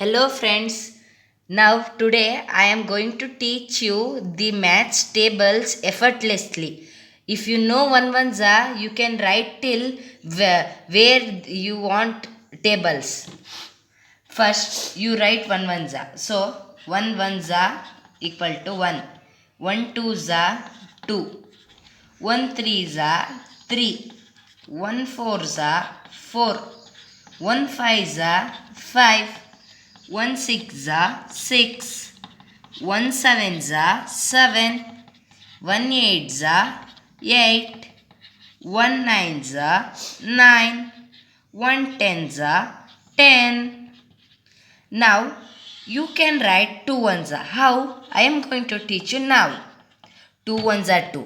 Hello friends. Now today I am going to teach you the maths tables effortlessly. If you know one ones you can write till where you want tables. First you write one ones. So one ones equal to 1. 1 twos are 2. 1 threes are 3. 1 fours are 4. 1 fives are 5. 1 six are 6, 1 seven are 7, 1 eight are 8, 1 nine are 9, 1 ten are 10. Now you can write 2 ones are. How? I am going to teach you now. 2 ones are 2.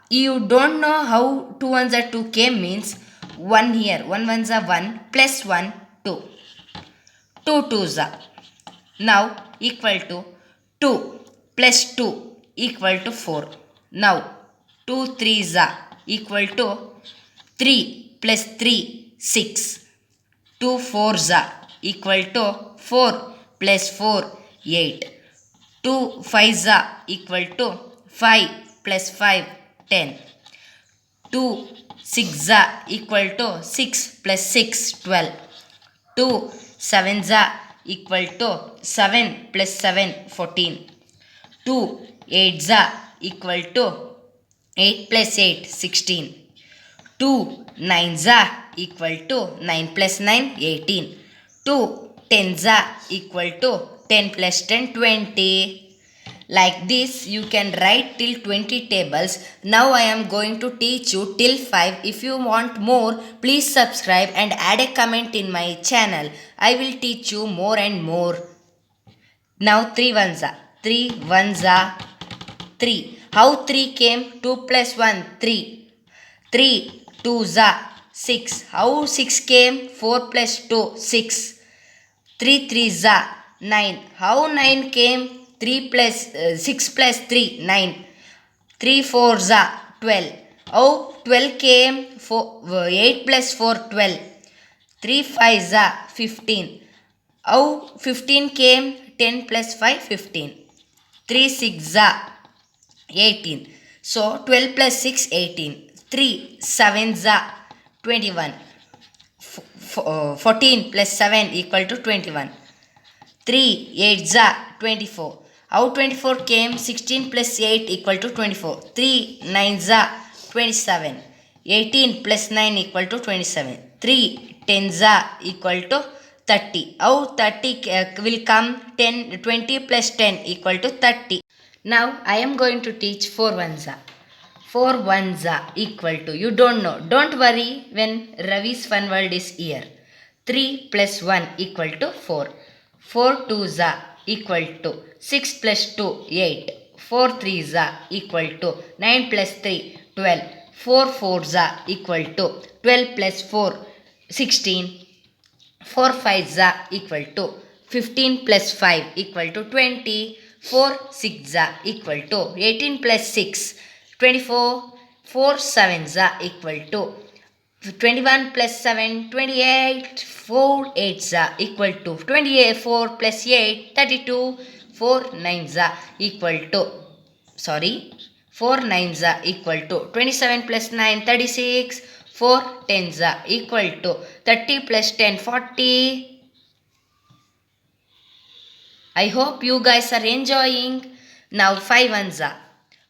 You don't know how 2 ones are 2 came means 1 here. 1 ones are 1 plus 1 2. 2 twos are. Now equal to 2 plus 2 equal to 4. Now 2 threes are equal to 3 plus 3 6. 2 fours are equal to 4 plus 4 8. 2 fives are equal to 5 plus 5 10. 2 six are equal to 6 plus 6 12. 2 sevens are equal to 7 plus 7 14. 2 eights are equal to 8 plus 8 16. 2 nines are equal to 9 plus 9 18. 2 tens are equal to 10 plus 10 20. Like this you can write till 20 tables. Now I am going to teach you till 5. If you want more, please subscribe and add a comment in my channel. I will teach you more and more. Now 3 ones are 3 ones are 3. How 3 came? 2 plus 1 3. 3 twos are 6. How 6 came? 4 plus 2 6. 3 threes are 9. How 9 came? 3 plus 6 plus 3 9. 3 fours are 12. How 12 came? 8 plus 4 12. 3 fives are 15. How 15 came? 10 plus 5 15. 3 six are 18. So 12 plus 6 18. 3 sevens are 21. 14 plus 7 equal to 21. 3 eights are 24. How 24 came? 16 plus 8 equal to 24. 3 nines are 27. 18 plus 9 equal to 27. 3 tens are equal to 30. How 30 will come? 10 20 plus 10 equal to 30. Now I am going to teach 4 ones. 4 ones are equal to, you don't know. Don't worry when Ravi's Fun World is here. 3 plus 1 equal to 4. 4 twos are equal to 6 plus 2 8. 4 threes are equal to 9 plus 3 12. 4 fours are equal to 12 plus 4 16. 4 fives are equal to 15 plus 5 equal to 20. 4 six are equal to 18 plus 6 24. 4 sevens are equal to 21 plus 7 28. 4 eights are equal to 24 plus 8 32. 4 nines are equal to 4 nines are equal to 27 plus 9 36. 4 tens are equal to 30 plus 10 40. I hope you guys are enjoying. Now 5 ones are.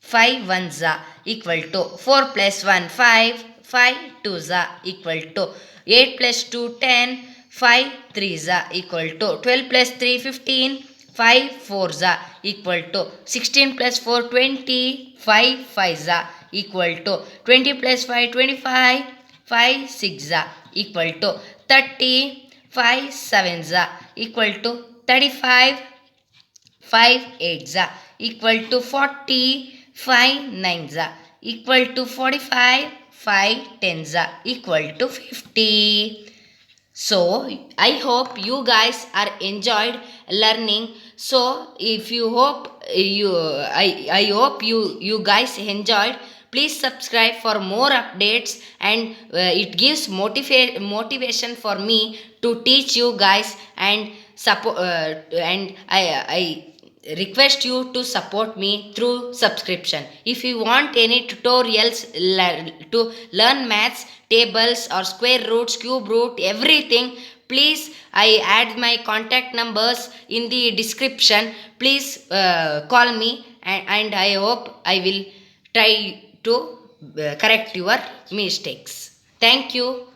5 ones are equal to 4 plus 1 5. 5 twos are equal to 8 plus 2 10. 5 threes are equal to 12 plus 3 15. 5 fours are equal to 16 plus 4 20. 5 fives are equal to 20 plus 5 25. 5 six are equal to 30. 5 sevens are equal to 35. 5 eights are equal to 40. 5 nines are equal to 45. 5 tens are equal to 50. So I hope you guys are enjoyed learning. So if you hope I hope you guys enjoyed. Please subscribe for more updates, and it gives motivation for me to teach you guys. And support I request you to support me through subscription. If you want any tutorials to learn maths, tables or square roots, cube root, everything, please I add my contact numbers in the description. Please call me, and I hope I will try to correct your mistakes. Thank you.